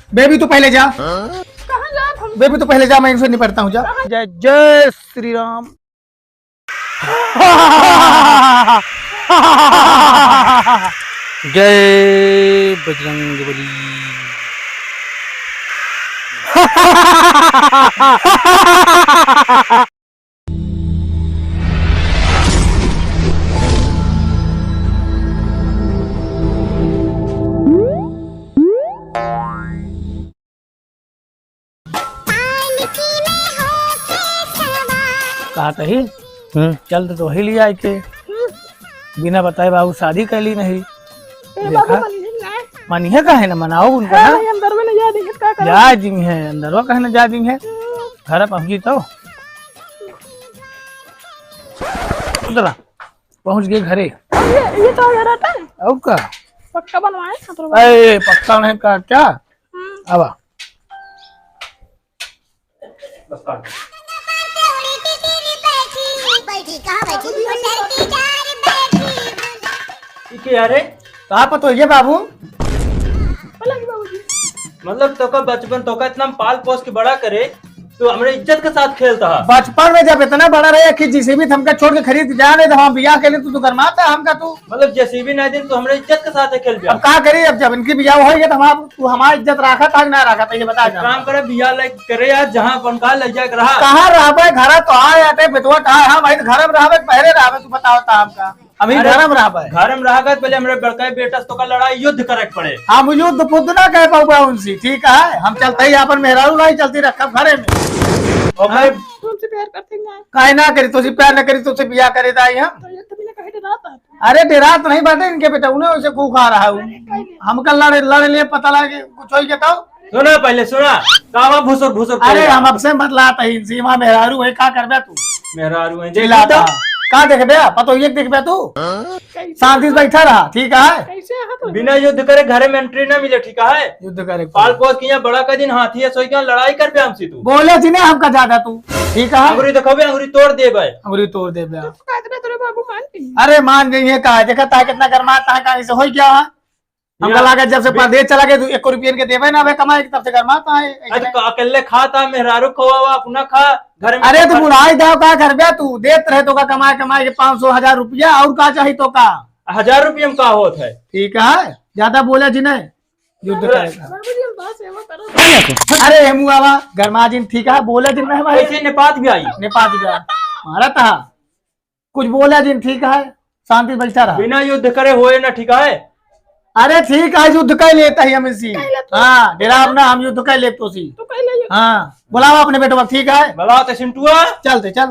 Baby तू पहले जा। कहाँ जा हम? बेबी तू पहले जा, मैं इनसे निपटता हूँ। जा। जय जय श्री राम। जय बजरंग बली। कहा कही चल तो ही लिया आई के बिना बताए बाबू शादी कर ली नहीं। बाबू मनी है कहे ना मनाओ उनका ना अंदर में जा रही है क्या कर जा दी है अंदर कहे ना जा दी है घर पहुंची तो उधर पहुंच गए घरे। ये तो आ रहा था और का पक्का बनवाए अरे पक्का नहीं का क्या अब अरे कहा पतो ये बाबू मतलब तो का बचपन तो का इतना पाल पोस के बड़ा करे तो हमारे इज्जत के साथ खेलता है। बचपन में जब इतना बड़ा रहे कि जिसे भी थमका छोड़ के खरीद जा रहे हम बियाह के लिए तू गरमाता हमका तू मतलब जैसे भी नहीं दिन तो हमारे इज्जत के साथ खेल अब क्या करी। अब जब इनकी बियाह होगी तो हम तू हमारी इज्जत रखा था ना रखा था ये बता काम करे बिया लाइक करे यार जहाँ बनका लग जाए रहा कहाँ रहा घर तो आए आते बेटवा कहा हम भाई घर में रहा पहले रहा तू बताओ था हमका अभी घर में रहा घर में रहा पहले हमारे बड़का बेटा तो का लड़ाई युद्ध करे पड़े हम युद्ध बुद्ध ना कह पाऊंगा उनसे ठीक है हम चलते ही अपन मेहरारू नहीं चलती रखा घरे में तुमसे प्यार करते हैं काहे ना करी तुझे प्यार न करी तुझसे बियाह करे दाई हम तो ये तभी ना कहे डराता अरे डेरात नहीं बाटे इनके बेटा उन्हें उसे खूब खा रहा हूँ हमका लड़े लिए पता लगे कुछ हो गया सुना पहले सुना कावा भूसुर भूसुर अरे हम अब से मत लाता ही सीमा मेहरारू है का करबे तू मेहरारू है चिल्लाता का देखबे पतो ये देखबे तू शांति से बैठा रहा ठीक है कैसे हाथ बिना युद्ध करे घर में एंट्री ना मिले ठीक है युद्ध करे पाल पोस किया बड़ा का दिन हाथी है सोई क्या लड़ाई कर पे हमसे तू बोले थी ना हमका ज्यादा तू ठीक है अंगुरी देखो भी अंगुरी तोड़ दे भाई अंगुरी तोड़ दे बे कहते तेरे बाबू मानती अरे मान गई है कहा देखा था कितना गरमाता है कहीं से हो क्या है हमका लगा जब से परदेश चला गया 1 रुपये के देवे ना वे कमाए तब से गरमाता है अकेले खाता मेहरारू खवा अपना खा घर में अरे तू बुढ़ाई दाव का कर बे तू देत रहे तो का कमाए कमाए के 500-1000 रुपया और का चाहिए तो का 1000 रुपये में का होत है ठीक है ज्यादा बोले जी नहीं युद्ध करेगा बाबू जी हम बात सेवा करो अरे हेमू बाबा गरमाजिन ठीक है बोले दिन में भाई ऐसे नेपात भी आई नेपाल गया मारा था कुछ बोले दिन ठीक है शांति बैठा रहा बिना युद्ध करे होए ना ठीक है अरे ठीक है युद्ध कर लेता है हम इसी हाँ डेरा अपना हम युद्ध कर लेते उसी तू पहले ये हाँ बुलाओ अपने बेटो ठीक है बुलाओ तो सिंटुआ चलते चल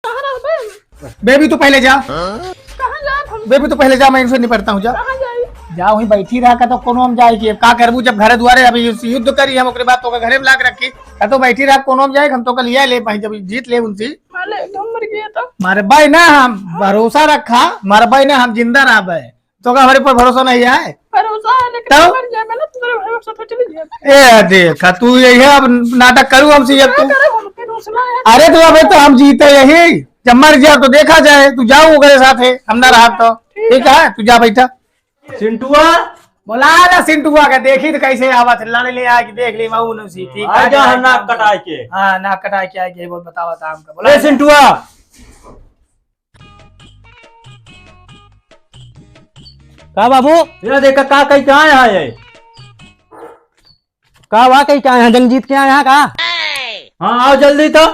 कहाँ रहा बे बेबी तू पहले जा कहाँ जा हम? बेबी तू पहले जा मैं इनसे निपटता हूँ। जा कहाँ जाई जा वहीं बैठी रहा का तो कोनो हम जाएगी का करबू जब घरे दुआरे अभी युद्ध करी हम ओकरे बाद तो का घरे में लाके रखी का तो बैठी रहा कोनो हम जाए हम तो कल लिया ले भाई जब जीत ले उनसे माले तुम मर गए तो मारे भाई ना हम भरोसा रखा मारे भाई ना हम जिंदा रहा भाई तो का हमारे पर भरोसा नहीं है भरोसा है लेकिन तो? मर जाए मैं तेरे भाई साथ चली जाए ए देखा तू यही अब नाटक करूँ हमसे अब तू करे हम के दूसरा है अरे तो अभी तो हम जीते यही जब मर गया तो देखा जाए तू जाओ ओकरे साथ है हम ना रहा तो ठीक है तू जा बैठा सिंटुआ बोला ना सिंटुआ का देखी तो कैसे आवत लड़ने ले आके देख ली मऊ नुसी ठीक आ जा नाक कटाए के हाँ नाक कटा के आके बोल बतावा था हमका बोला ए सिंटुआ का बाबू ये देखा का कहीं कहाँ है ये का वाकई क्या है जंग जीत के आए यहाँ का हाँ आओ जल्दी तो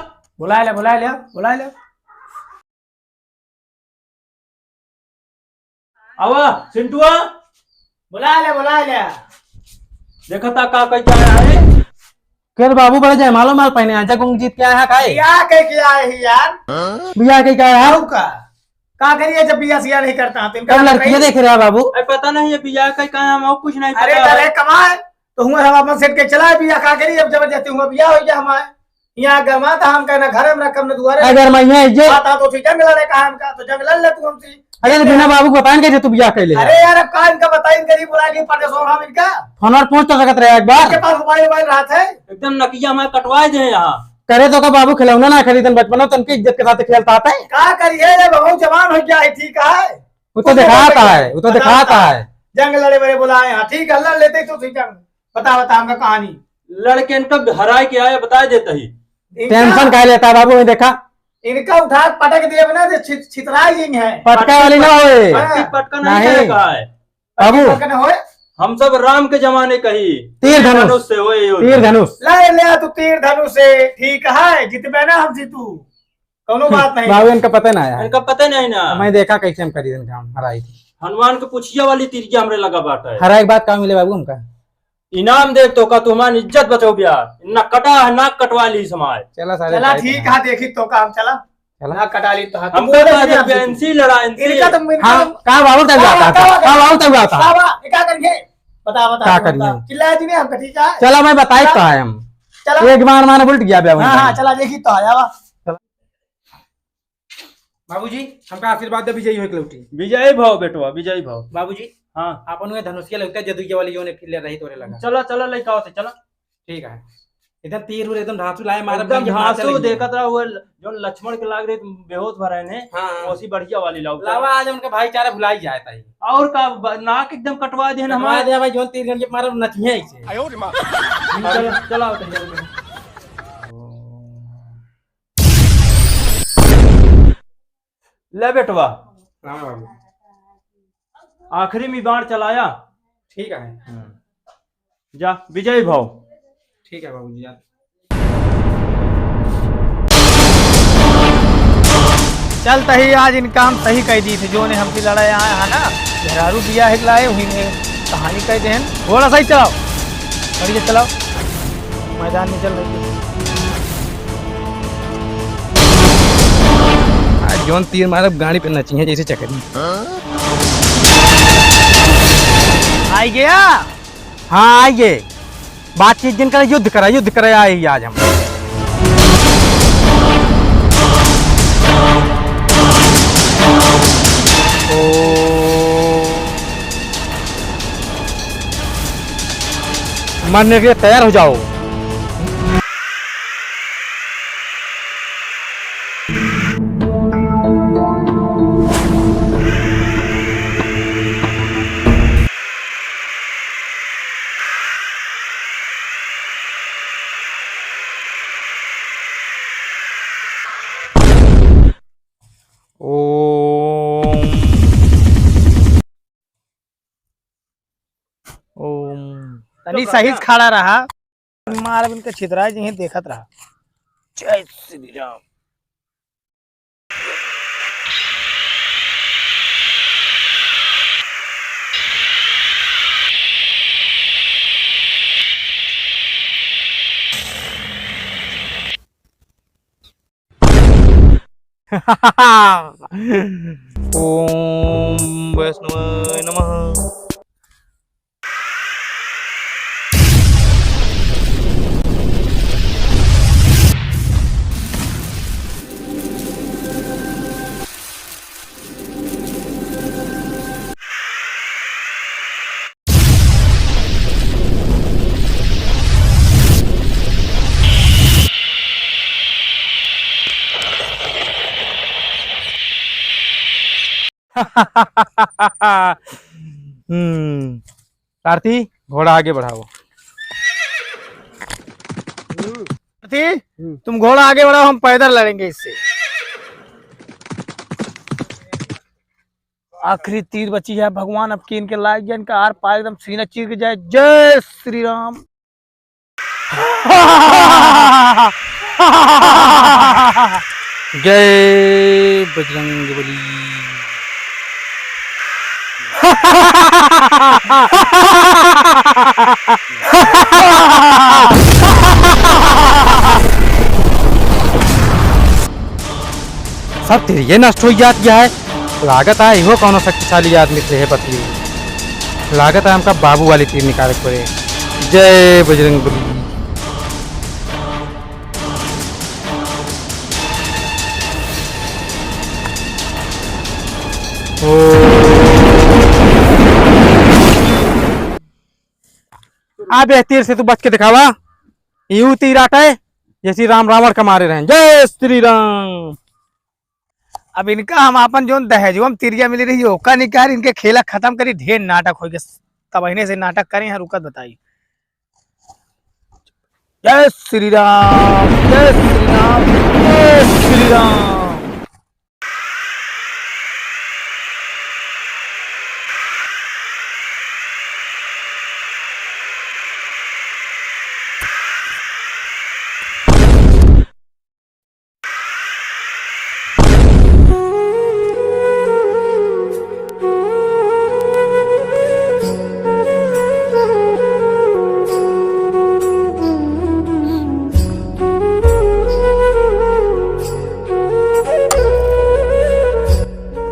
बुला ले आवा सिंटुआ बुला ले देखा था का कहीं कहाँ है कर बाबू बड़े जाए मालो माल पहने आए जंग जीत के आए यहाँ का क्या कह के आए ही यार बिया के क्या है का करिए जब बिया सिया नहीं करता तो कब लड़कियां देख रहे हैं बाबू पता नहीं है बिया का कहाँ हम और कुछ नहीं अरे पता डरे कमाए तो हुआ हम अपना सेट के चलाए बिया का करिए अब जबरदस्ती हुआ बिया हो गया हमारे यहाँ गरमा था हम कहना घर में रखम न दुआरे अगर मैं ये आता तो जंग लड़े कहा हमका तो जंग लड़ ले तू हमसे अरे बिना बाबू को बताएं कैसे तू बिया कर ले अरे यार अब का इनका बताई गरीब बुला के परदेशों हम इनका फोन और पूछ तो सकत रहे एक आपके बार पास मोबाइल रहा था एकदम नकिया मैं कटवाए दे यहाँ करे तो का बाबू खिलौना ना खरीदन बचपन में तनकी इज्जत के साथ खेलता आता है का करिए जब बहुत जवान हो गया है ठीक है वो तो दिखाता है जंग लड़े बड़े बुलाए हाँ ठीक है लड़ लेते तो ठीक है बता बता हमका कहानी। लड़के इनका हराए के आया बता देता ही। टेंशन क्या लेता है बाबू, मैं देखा इनका उठा के पटक दिए बिना छितराई जिंग है। पटका वाली ना होए पट्टी पटका नहीं। नहीं कहा है। बाबू पटक न होए। हम सब राम के जमाने का ही तीर धनुष से होए युद्ध। तीर धनुष ले ले तू तीर धनुष से ठीक है, जितबे ना हम जीतू, कोनो बात नहीं। बाबू इनका पता ना आया, इनका पता नहीं ना। मैं देखा कैसे हम करी दिन काम हराई थी। हनुमान के पुछिया वाली तीर हमरे लगा बाटा है। हरा एक बात काम मिले बाबू हमका, इनाम देख तो का तुम्हारी इज्जत बचो बियार ना कटा है ना कटवा ली समाज। चला सारे चला ठीक है, देखी तो काम चला चला ना कटा ली तो हाथ हम बोले तो नहीं हमसे। एनसी लड़ा एनसी। इनका तो हाँ कहा बाबू तक जाता था, कहा बाबू तक जाता बाबा ये क्या करेंगे, बता बता क्या बता। करेंगे? चिल्लाए जी नहीं हमका, ठीक है चला मैं बताई तो है हम चला। एक बार माने उल्ट गया बाबू। हाँ हाँ चला देखी तो आया बा। बाबूजी हमका आशीर्वाद दे विजयी हो लौटी। विजय भाव बेटवा विजय भाव। बाबूजी हाँ अपन में धनुषिया लगता है जदुइया वाली जो ने फिर ले रही तोरे लगा। चला चला लड़का होते चला। ठीक है एकदम तीर उर एकदम धांसू लाए मारे एकदम घासो देखत रहा वो जो लक्ष्मण के लाग रहे बेहोश भरे ने। हाँ ओसी बढ़िया वाली लाओ। लावा आज उनका भाईचारा भुलाई जाता है। और का नाक एकदम कटवा दे हमारे हमारे। दे भाई जोन तीर गन के मारे नचिए ऐसे। चला चला होते ले बेटवा राम बाबू आखिरी में बाण चलाया। ठीक है जा विजय भाव। ठीक है बाबूजी यार। चल तही आज इनका हम सही कह दी थी, जो ने हमसे लड़ाई आया है ना घरारू दिया है लाए हुई ने कहानी कह दे थोड़ा सही चलाओ, बढ़िया चलाओ, मैदान में चल रही थी। जोन तीर मारे गाड़ी पे नचिए जैसे चकरी। आई गया। हाँ आइए बातचीत जिनका युद्ध करा आए ही आज हम। मरने के लिए तैयार हो जाओ। तनी सही से खड़ा रहा, मार बिन के छितरा जी देखत रहा। जय श्री राम। ओम वैष्णवाय नमः। आरती घोड़ा आगे बढ़ाओ। तुम घोड़ा आगे बढ़ाओ, हम पैदल लड़ेंगे इससे। आखिरी तीर बची है, भगवान अब की इनके लायक जाए, इनका आर पार एकदम सीना चीर के जाए। जय श्री राम। जय बजरंग बली। सब तेरी ये नष्ट हो जाती है। लागत है इहो कौनो शक्तिशाली आदमी से है पति। लागत है हमका बाबू वाली तीर निकाल पड़े। जय बजरंग बली। आ बे तीर से तू बच के दिखावा। यू तीर आटे जैसी राम रावण का मारे रहे। जय श्री राम। अब इनका हम अपन जो दहेज हम तिरिया मिली रही ओका निकाल, इनके खेला खत्म करी। ढेर नाटक हो गया, तब अहिने से नाटक करें हैं। रुकत बताई जय श्री राम, जय श्री राम, जय श्री राम।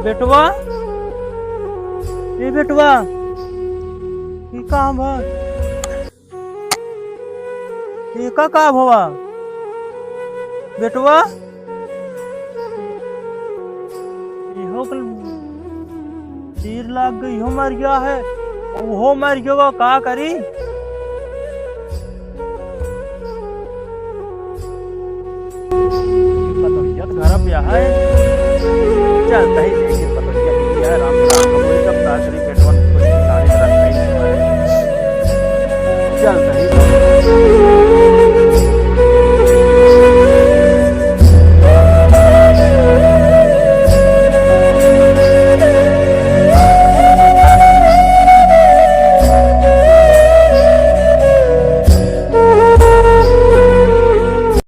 बेटवा, ये बेटवा, ये काम है, ये का काम हुआ बेटवा? इहो तीर लाग गई, इहो मर गया है, वो मर गया, का करी? घर पे है, चल